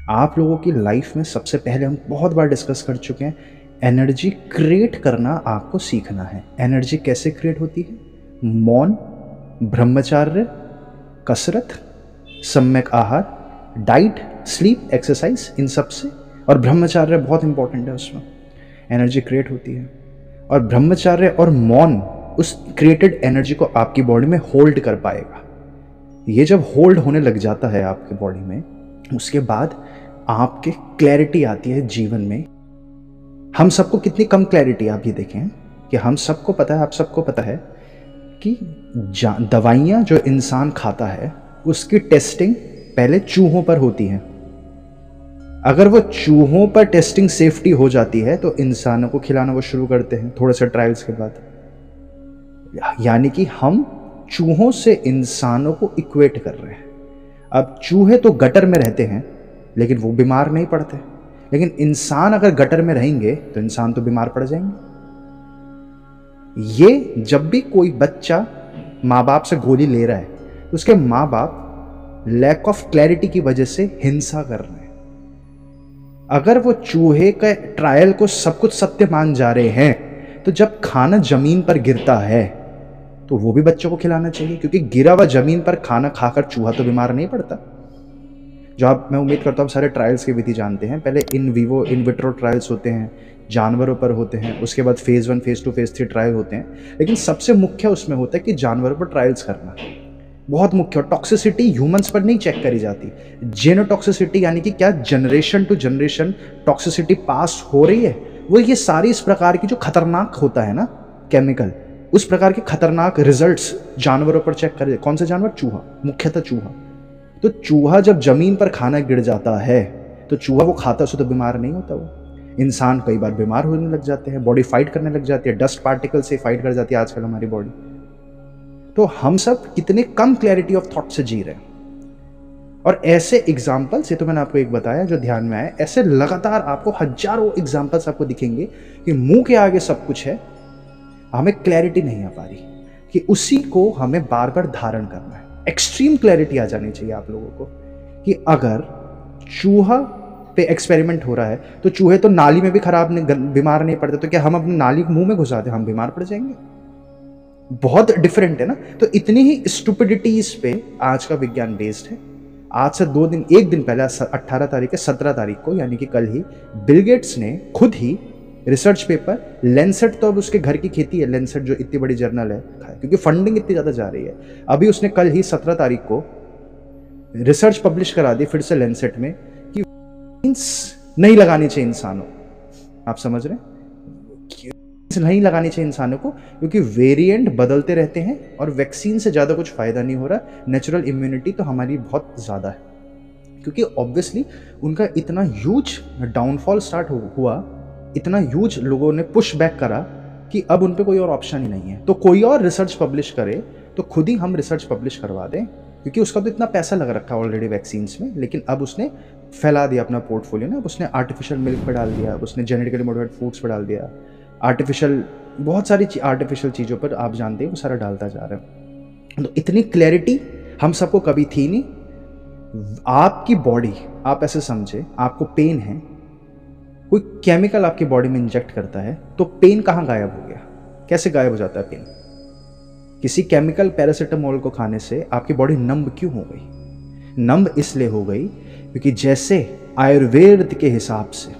आप लोगों की लाइफ में सबसे पहले हम बहुत बार डिस्कस कर चुके हैं, एनर्जी क्रिएट करना आपको सीखना है। एनर्जी कैसे क्रिएट होती है? मौन, ब्रह्मचर्य, कसरत, सम्यक आहार, डाइट, स्लीप, एक्सरसाइज, इन सब से। और ब्रह्मचर्य बहुत इंपॉर्टेंट है, उसमें एनर्जी क्रिएट होती है। और ब्रह्मचर्य और मौन उस क्रिएटेड एनर्जी को आपकी बॉडी में होल्ड कर पाएगा। ये जब होल्ड होने लग जाता है आपके बॉडी में, उसके बाद आपके क्लैरिटी आती है जीवन में। हम सबको कितनी कम क्लैरिटी, आप ये देखें कि हम सबको पता है, आप सबको पता है कि दवाइयाँ जो इंसान खाता है उसकी टेस्टिंग पहले चूहों पर होती है। अगर वो चूहों पर टेस्टिंग सेफ्टी हो जाती है तो इंसानों को खिलाना वो शुरू करते हैं थोड़े से ट्रायल्स के बाद। यानी कि हम चूहों से इंसानों को इक्वेट कर रहे हैं। अब चूहे तो गटर में रहते हैं लेकिन वो बीमार नहीं पड़ते, लेकिन इंसान अगर गटर में रहेंगे तो इंसान तो बीमार पड़ जाएंगे। ये जब भी कोई बच्चा माँ बाप से गोली ले रहा है तो उसके माँ बाप लैक ऑफ क्लैरिटी की वजह से हिंसा कर रहे हैं। अगर वो चूहे के ट्रायल को सब कुछ सत्य मान जा रहे हैं तो जब खाना जमीन पर गिरता है तो वो भी बच्चों को खिलाना चाहिए, क्योंकि गिरा हुआ जमीन पर खाना खाकर चूहा तो बीमार नहीं पड़ता। जो आप, मैं उम्मीद करता हूँ, सारे ट्रायल्स की विधि जानते हैं। पहले in vivo in vitro trials होते हैं, जानवरों पर होते हैं, उसके बाद फेज़ 1 फेज़ 2 फेज़ 3 ट्रायल होते हैं। लेकिन सबसे मुख्य उसमें होता है कि जानवरों पर ट्रायल्स करना बहुत मुख्य। और टॉक्सिसिटी ह्यूमंस पर नहीं चेक करी जाती। जेनोटॉक्सिसिटी यानी कि क्या जनरेशन टू जनरेशन टॉक्सिसिटी पास हो रही है, वो ये सारी इस प्रकार की जो खतरनाक होता है ना केमिकल, उस प्रकार के खतरनाक रिजल्ट्स जानवरों पर चेक करे। कौन से जानवर? चूहा, मुख्यतः चूहा। तो चूहा जब जमीन पर खाना गिर जाता है तो चूहा वो खाता, उससे तो बीमार नहीं होता। वो इंसान कई बार बीमार होने लग जाते हैं, बॉडी फाइट करने लग जाती है, डस्ट पार्टिकल से फाइट कर जाती है आजकल हमारी बॉडी। तो हम सब कितने कम क्लैरिटी ऑफ थॉट से जी रहे हैं। और ऐसे एग्जाम्पल्स, ये तो मैंने आपको एक बताया जो ध्यान में आया, ऐसे लगातार आपको हजारों एग्जाम्पल्स आपको दिखेंगे कि मुंह के आगे सब कुछ है, हमें क्लैरिटी नहीं आ पा रही कि उसी को हमें बार बार धारण करना है। एक्सट्रीम क्लैरिटी आ जानी चाहिए आप लोगों को कि अगर चूहा पे एक्सपेरिमेंट हो रहा है तो चूहे तो नाली में भी खराब बीमार नहीं पड़ते, तो क्या हम अपनी नाली मुंह में घुसाते हम बीमार पड़ जाएंगे? बहुत डिफरेंट है ना। तो इतनी ही स्टुपिडिटीज पे आज का विज्ञान बेस्ड है। आज से एक दिन पहले 18 तारीख के 17 तारीख को, यानी कि कल ही, बिल गेट्स ने खुद ही रिसर्च पेपर, लेंसेट, तो अब उसके घर की खेती है लेंसेट जो इतनी बड़ी जर्नल है, क्योंकि फंडिंग इतनी ज़्यादा जा रही है, अभी उसने कल ही 17 तारीख को रिसर्च पब्लिश करा दी फिर से लेंसेट में कि नहीं लगानी चाहिए इंसानों। आप समझ रहे हैं? नहीं लगानी चाहिए इंसानों को, क्योंकि वेरिएंट बदलते रहते हैं और वैक्सीन से ज़्यादा कुछ फ़ायदा नहीं हो रहा। नेचुरल इम्यूनिटी तो हमारी बहुत ज़्यादा है, क्योंकि ऑब्वियसली उनका इतना ह्यूज डाउनफॉल स्टार्ट हुआ, इतना ह्यूज लोगों ने पुश बैक करा कि अब उन पे कोई और ऑप्शन ही नहीं है। तो कोई और रिसर्च पब्लिश करे तो खुद ही हम रिसर्च पब्लिश करवा दें, क्योंकि उसका तो इतना पैसा लग रखा है ऑलरेडी वैक्सीन्स में। लेकिन अब उसने फैला दिया अपना पोर्टफोलियो ना, अब उसने आर्टिफिशियल मिल्क पर डाल दिया, अब उसने जेनेटिकली मॉडिफाइड फूड्स पर डाल दिया, आर्टिफिशियल, बहुत सारी आर्टिफिशियल चीज़ों पर आप जानते हैं वो सारा डालता जा रहा है। तो इतनी क्लैरिटी हम सबको कभी थी नहीं। आपकी बॉडी, आप ऐसे समझे, आपको पेन है, कोई केमिकल आपकी बॉडी में इंजेक्ट करता है तो पेन कहाँ गायब हो गया? कैसे गायब हो जाता है पेन? किसी केमिकल पैरासिटामोल को खाने से आपकी बॉडी नंब क्यों हो गई? नंब इसलिए हो गई क्योंकि जैसे आयुर्वेद के हिसाब से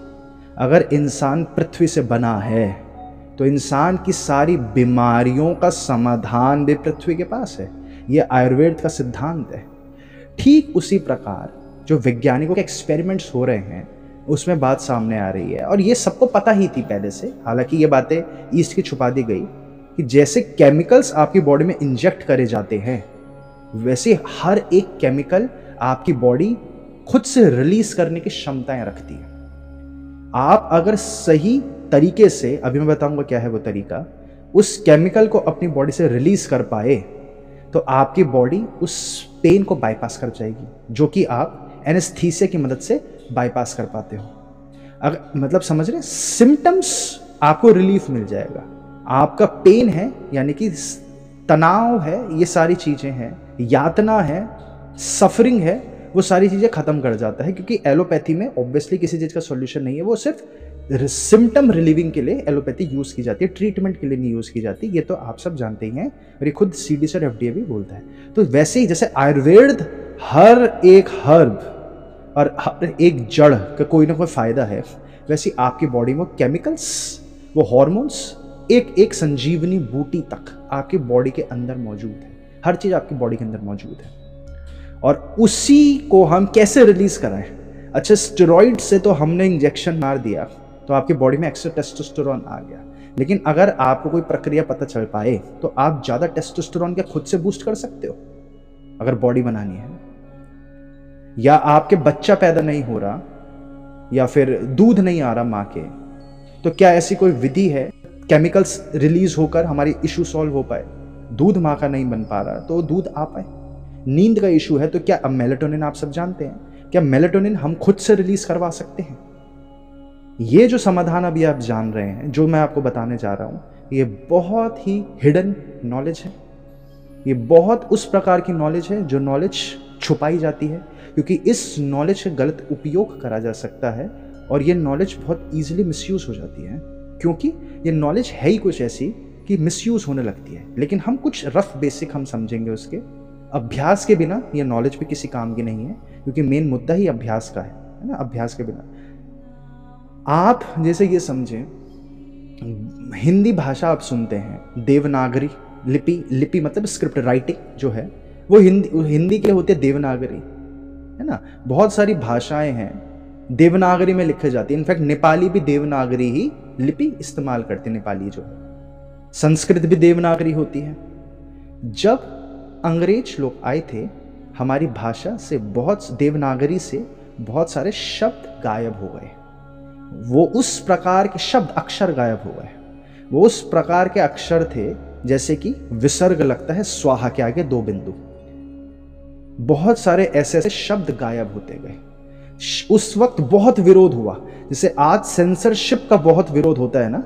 अगर इंसान पृथ्वी से बना है तो इंसान की सारी बीमारियों का समाधान भी पृथ्वी के पास है। यह आयुर्वेद का सिद्धांत है। ठीक उसी प्रकार जो वैज्ञानिकों के एक्सपेरिमेंट्स हो रहे हैं उसमें बात सामने आ रही है, और ये सबको पता ही थी पहले से। हालांकि ये बातें ईस्ट की छुपा दी गई कि जैसे केमिकल्स आपकी बॉडी में इंजेक्ट करे जाते हैं वैसे हर एक केमिकल आपकी बॉडी खुद से रिलीज करने की क्षमताएं रखती है। आप अगर सही तरीके से, अभी मैं बताऊंगा क्या है वो तरीका, उस केमिकल को अपनी बॉडी से रिलीज कर पाए तो आपकी बॉडी उस पेन को बाईपास कर जाएगी, जो कि आप एनेस्थीसिया की मदद से बाईपास कर पाते हो। अगर, मतलब समझ रहे, सिम्टम्स आपको रिलीफ मिल जाएगा। आपका पेन है यानी कि तनाव है, ये सारी चीजें हैं, यातना है, सफरिंग है, वो सारी चीज़ें ख़त्म कर जाता है, क्योंकि एलोपैथी में ऑब्वियसली किसी चीज़ का सॉल्यूशन नहीं है, वो सिर्फ सिम्टम रिलीविंग के लिए एलोपैथी यूज़ की जाती है, ट्रीटमेंट के लिए नहीं यूज़ की जाती। ये तो आप सब जानते ही हैं, और ये खुद CDC और FDA भी बोलता है। तो वैसे ही जैसे आयुर्वेद हर एक हर्ब और हर एक जड़ का कोई ना कोई फ़ायदा है, वैसे आपकी बॉडी में केमिकल्स, वो हॉर्मोन्स, एक एक संजीवनी बूटी तक आपकी बॉडी के अंदर मौजूद है। हर चीज़ आपकी बॉडी के अंदर मौजूद है, और उसी को हम कैसे रिलीज़ कराएं? अच्छा, स्टेरॉइड से तो हमने इंजेक्शन मार दिया तो आपकी बॉडी में एक्स्ट्रा टेस्टोस्टेरोन आ गया, लेकिन अगर आपको कोई प्रक्रिया पता चल पाए तो आप ज़्यादा टेस्टोस्टेरोन क्या खुद से बूस्ट कर सकते हो अगर बॉडी बनानी है? या आपके बच्चा पैदा नहीं हो रहा, या फिर दूध नहीं आ रहा माँ के, तो क्या ऐसी कोई विधि है केमिकल्स रिलीज होकर हमारी इशू सॉल्व हो पाए? दूध माँ का नहीं बन पा रहा तो दूध आ पाए। नींद का इशू है तो क्या, अब मेलेटोनिन आप सब जानते हैं, क्या मेलेटोनिन हम खुद से रिलीज करवा सकते हैं? ये जो समाधान अभी आप जान रहे हैं, जो मैं आपको बताने जा रहा हूं, ये बहुत ही हिडन नॉलेज है। ये बहुत उस प्रकार की नॉलेज है जो नॉलेज छुपाई जाती है, क्योंकि इस नॉलेज का गलत उपयोग करा जा सकता है, और ये नॉलेज बहुत ईजिली मिसयूज हो जाती है, क्योंकि ये नॉलेज है ही कुछ ऐसी कि मिसयूज होने लगती है। लेकिन हम कुछ रफ बेसिक हम समझेंगे उसके। अभ्यास के बिना ये नॉलेज भी किसी काम की नहीं है, क्योंकि मेन मुद्दा ही अभ्यास का है ना। अभ्यास के बिना आप जैसे ये समझें, हिंदी भाषा आप सुनते हैं, देवनागरी लिपि मतलब स्क्रिप्ट राइटिंग जो है वो हिंदी के होते देवनागरी, है ना। बहुत सारी भाषाएं हैं देवनागरी में लिखे जाती है। इनफैक्ट नेपाली भी देवनागरी ही लिपि इस्तेमाल करते, नेपाली जो है। संस्कृत भी देवनागरी होती है। जब अंग्रेज लोग आए थे, हमारी भाषा से देवनागरी से बहुत सारे शब्द गायब हो गए। वो उस प्रकार के शब्द, अक्षर गायब हो गए। वो उस प्रकार के अक्षर थे जैसे कि विसर्ग लगता है स्वाहा के आगे 2 बिंदु। बहुत सारे ऐसे ऐसे शब्द गायब होते गए। उस वक्त बहुत विरोध हुआ, जैसे आज सेंसरशिप का बहुत विरोध होता है ना,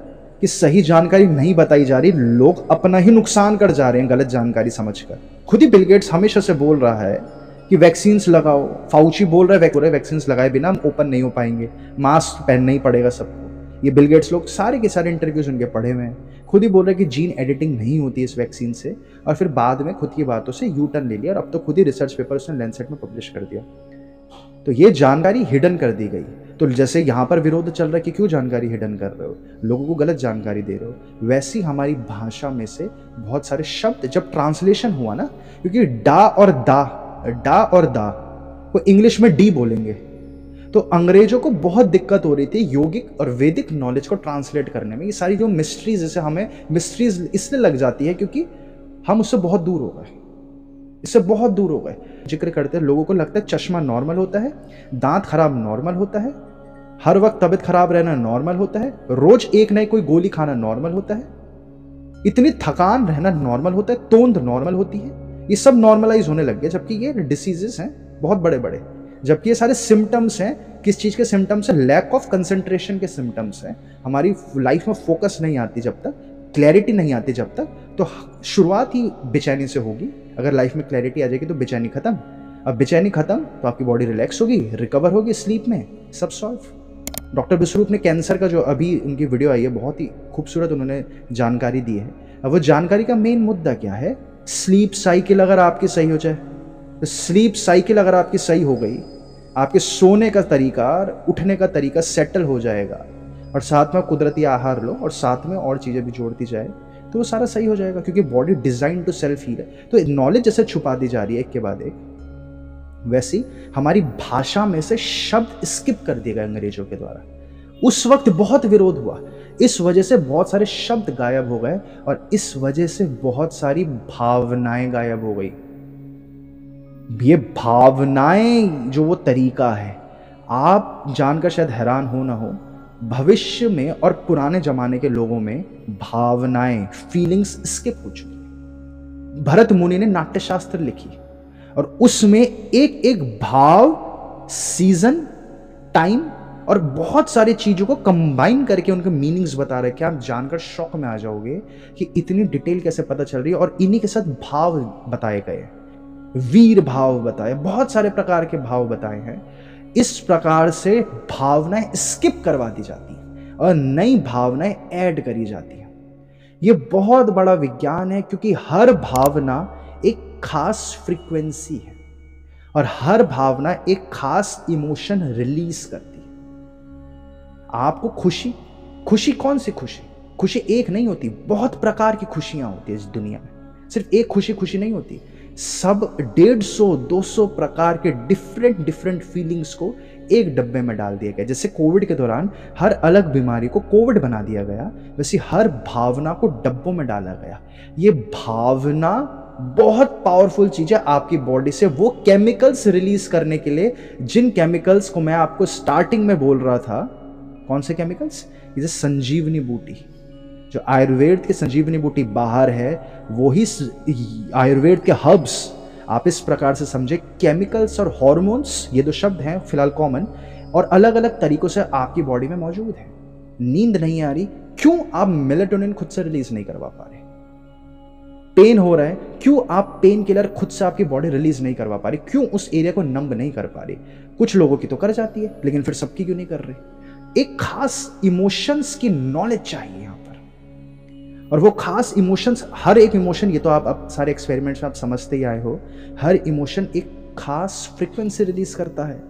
कि सही जानकारी नहीं बताई जा रही, लोग अपना ही नुकसान कर जा रहे हैं गलत जानकारी समझकर। खुद ही बिल गेट्स हमेशा से बोल रहा है कि वैक्सीन्स लगाओ, फाउची बोल रहा है वैक्सीन्स लगाए बिना हम ओपन नहीं हो पाएंगे, मास्क पहनना ही पड़ेगा सबको। ये बिल गेट्स लोग सारे के सारे इंटरव्यूज उनके पढ़े हुए हैं, खुद ही बोल रहे हैं कि जीन एडिटिंग नहीं होती इस वैक्सीन से, और फिर बाद में खुद की बातों से यू टर्न ले लिया, और अब तो खुद ही रिसर्च पेपर उसने लैंसेट में पब्लिश कर दिया। तो ये जानकारी हिडन कर दी गई। तो जैसे यहाँ पर विरोध चल रहा है कि क्यों जानकारी हिडन कर रहे हो, लोगों को गलत जानकारी दे रहे हो, वैसी हमारी भाषा में से बहुत सारे शब्द जब ट्रांसलेशन हुआ ना, क्योंकि डा और दा वो इंग्लिश में डी बोलेंगे, तो अंग्रेजों को बहुत दिक्कत हो रही थी यौगिक और वैदिक नॉलेज को ट्रांसलेट करने में। ये सारी जो मिस्ट्रीज, जैसे हमें मिस्ट्रीज इसलिए लग जाती है क्योंकि हम उससे बहुत दूर हो गए, इससे बहुत दूर हो गए। जिक्र करते हैं, लोगों को लगता है चश्मा नॉर्मल होता है, दांत खराब नॉर्मल होता है, हर वक्त तबीयत खराब रहना नॉर्मल होता है, रोज एक नई कोई गोली खाना नॉर्मल होता है, इतनी थकान रहना नॉर्मल होता है, तोंद नॉर्मल होती है। ये सब नॉर्मलाइज होने लग गया, जबकि ये डिसीजेस हैं बहुत बड़े बड़े, जबकि ये सारे सिम्टम्स हैं। किस चीज़ के सिम्टम्स हैं? लैक ऑफ कंसंट्रेशन के सिम्टम्स हैं। हमारी लाइफ में फोकस नहीं आती जब तक, क्लैरिटी नहीं आती जब तक, तो शुरुआत ही बेचैनी से होगी। अगर लाइफ में क्लैरिटी आ जाएगी तो बेचैनी खत्म। अब बेचैनी खत्म तो आपकी बॉडी रिलैक्स होगी, रिकवर होगी स्लीप में, सब सॉल्व। डॉक्टर विश्वरूप ने कैंसर का जो अभी उनकी वीडियो आई है, बहुत ही खूबसूरत उन्होंने जानकारी दी है। अब वो जानकारी का मेन मुद्दा क्या है? स्लीप साइकिल अगर आपकी सही हो जाए, तो स्लीप साइकिल अगर आपकी सही हो गई, आपके सोने का तरीका और उठने का तरीका सेटल हो जाएगा, और साथ में कुदरती आहार लो और साथ में और चीज़ें भी जोड़ती जाए, तो वो सारा सही हो जाएगा, क्योंकि body design to self heal है। तो नॉलेज जैसे छुपा दी जा रही है एक के बाद एक, वैसी हमारी भाषा में से शब्द स्किप कर दिए गए अंग्रेजों के द्वारा। उस वक्त बहुत विरोध हुआ, इस वजह से बहुत सारे शब्द गायब हो गए, और इस वजह से बहुत सारी भावनाएं गायब हो गई। ये भावनाएं जो वो तरीका है, आप जानकर शायद हैरान हो ना हो, भविष्य में और पुराने जमाने के लोगों में भावनाएं, फीलिंग्स स्किप हो चुकी। भरत मुनि ने नाट्यशास्त्र लिखी, और उसमें एक एक भाव, सीजन, टाइम और बहुत सारी चीजों को कंबाइन करके उनके मीनिंग्स बता रहे हैं कि आप जानकर शॉक में आ जाओगे कि इतनी डिटेल कैसे पता चल रही है, और इन्हीं के साथ भाव बताए गए। वीर भाव बताए, बहुत सारे प्रकार के भाव बताए हैं। इस प्रकार से भावनाएं स्किप करवा दी जाती हैं और नई भावनाएं ऐड करी जाती हैं। ये बहुत बड़ा विज्ञान है, क्योंकि हर भावना एक खास फ्रीक्वेंसी है और हर भावना एक खास इमोशन रिलीज करती है। आपको खुशी, खुशी कौन सी खुशी? खुशी एक नहीं होती, बहुत प्रकार की खुशियां होती है इस दुनिया में। सिर्फ एक खुशी नहीं होती, सब 150-200 प्रकार के डिफरेंट फीलिंग्स को एक डब्बे में डाल दिया गया। जैसे कोविड के दौरान हर अलग बीमारी को कोविड बना दिया गया, वैसे हर भावना को डब्बों में डाला गया। ये भावना बहुत पावरफुल चीज है आपकी बॉडी से वो केमिकल्स रिलीज करने के लिए, जिन केमिकल्स को मैं आपको स्टार्टिंग में बोल रहा था। कौन से केमिकल्स? जैसे संजीवनी बूटी, जो आयुर्वेद की संजीवनी बूटी बाहर है, वही आयुर्वेद के हर्ब्स, आप इस प्रकार से समझे, केमिकल्स और हॉर्मोन्स, ये दो शब्द हैं फिलहाल कॉमन, और अलग अलग तरीकों से आपकी बॉडी में मौजूद है। नींद नहीं आ रही, क्यों? आप मेलेटोनिन खुद से रिलीज नहीं करवा पा रहे। पेन हो रहा है, क्यों? आप पेन किलर खुद से आपकी बॉडी रिलीज नहीं करवा पा रही। क्यों? उस एरिया को नंब नहीं कर पा रही। कुछ लोगों की तो कर जाती है, लेकिन फिर सबकी क्यों नहीं कर रही? एक खास इमोशंस की नॉलेज चाहिए यहां पर, और वो खास इमोशंस, हर एक इमोशन, ये तो आप सारे एक्सपेरिमेंट्स में आप समझते ही आए हो, हर इमोशन एक खास फ्रीक्वेंसी रिलीज करता है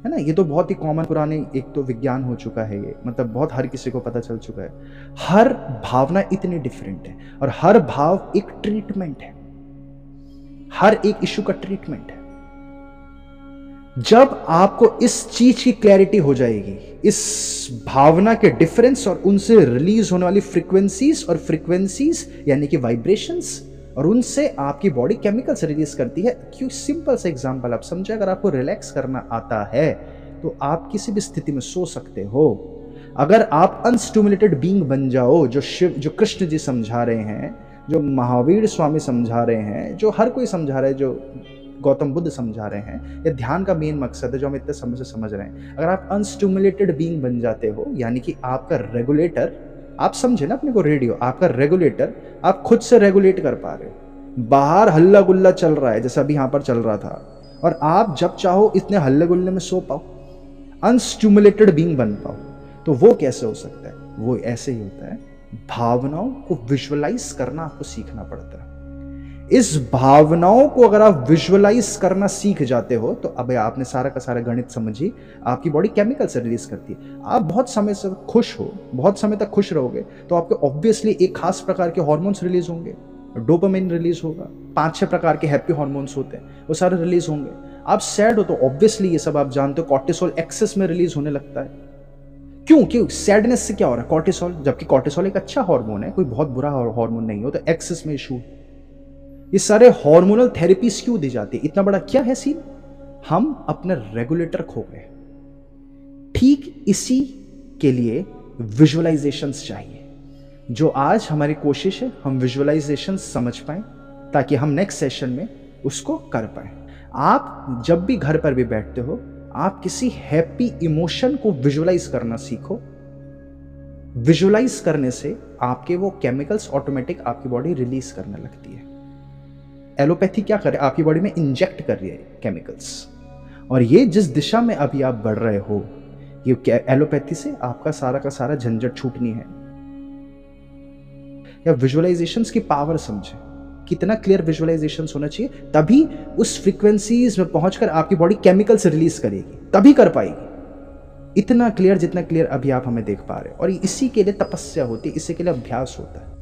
ना। ये तो बहुत ही कॉमन, पुराने एक तो विज्ञान हो चुका है ये, मतलब बहुत हर किसी को पता चल चुका है। हर भावना इतनी डिफरेंट है और हर भाव एक ट्रीटमेंट है, हर एक इश्यू का ट्रीटमेंट है। जब आपको इस चीज की क्लैरिटी हो जाएगी, इस भावना के डिफरेंस और उनसे रिलीज होने वाली फ्रीक्वेंसीज यानी कि वाइब्रेशंस, और उनसे आपकी बॉडी केमिकल्स रिलीज करती है। क्यों? सिंपल सा एग्जांपल आप समझे, अगर आपको रिलैक्स करना आता है तो आप किसी भी स्थिति में सो सकते हो। अगर आप अनस्टिमुलेटेड बीइंग बन जाओ, जो कृष्ण जी समझा रहे हैं, जो महावीर स्वामी समझा रहे हैं, जो हर कोई समझा रहे हैं, जो गौतम बुद्ध समझा रहे हैं, ये ध्यान का मेन मकसद है जो हम इतने समय से समझ रहे हैं। अगर आप अनस्टिमुलेटेड बीइंग बन जाते हो, यानी कि आपका रेगुलेटर, आप समझे ना अपने को, रेडियो आपका रेगुलेटर, आप खुद से रेगुलेट कर पा रहे हो। बाहर हल्ला गुल्ला चल रहा है, जैसे अभी यहां पर चल रहा था, और आप जब चाहो इतने हल्ले गुल्ले में सो पाओ, अनस्टिमुलेटेड बीइंग बन पाओ। तो वो कैसे हो सकता है? वो ऐसे ही होता है, भावनाओं को विजुअलाइज करना आपको सीखना पड़ता है। इस भावनाओं को अगर आप विजुअलाइज करना सीख जाते हो, तो अब आपने सारा का सारा गणित समझिए, आपकी बॉडी केमिकल से रिलीज करती है। आप बहुत समय से खुश हो, बहुत समय तक खुश रहोगे, तो आपके ऑब्वियसली एक खास प्रकार के हार्मोन्स रिलीज होंगे, डोपामिन रिलीज होगा, 5-6 प्रकार के हैप्पी हार्मोन्स होते हैं, वो सारे रिलीज होंगे। आप सैड हो तो ऑब्वियसली, ये सब आप जानते हो, कॉर्टिसोल एक्सेस में रिलीज होने लगता है। क्यों? सैडनेस से क्या हो रहा है? कॉर्टिसोल, जबकि कॉर्टिसोल एक अच्छा हार्मोन है, कोई बहुत बुरा हार्मोन नहीं हो, तो एक्सेस में इशू। ये सारे हार्मोनल थेरेपीज क्यों दी जाती है? इतना बड़ा क्या है सीन? हम अपने रेगुलेटर खो गए। ठीक इसी के लिए विजुअलाइजेशंस चाहिए, जो आज हमारी कोशिश है हम विजुअलाइजेशंस समझ पाएं, ताकि हम नेक्स्ट सेशन में उसको कर पाएं। आप जब भी घर पर भी बैठते हो, आप किसी हैप्पी इमोशन को विजुअलाइज करना सीखो। विजुअलाइज करने से आपके वो केमिकल्स ऑटोमेटिक आपकी बॉडी रिलीज करने लगती है। एलोपैथी क्या करे? आपकी बॉडी में इंजेक्ट कर रही है केमिकल्स, और ये जिस दिशा में अभी आप बढ़ रहे हो, ये एलोपैथी से आपका सारा का सारा झंझट छूटनी है। या विजुअलाइजेशंस की पावर समझे, कितना क्लियर विजुअलाइजेशंस होना चाहिए, तभी उस फ्रीक्वेंसीज में पहुंचकर आपकी बॉडी केमिकल्स रिलीज करेगी, तभी कर पाएगी। इतना क्लियर जितना क्लियर अभी आप हमें देख पा रहे हो। और इसी के लिए तपस्या होती है, इसी के लिए अभ्यास होता है।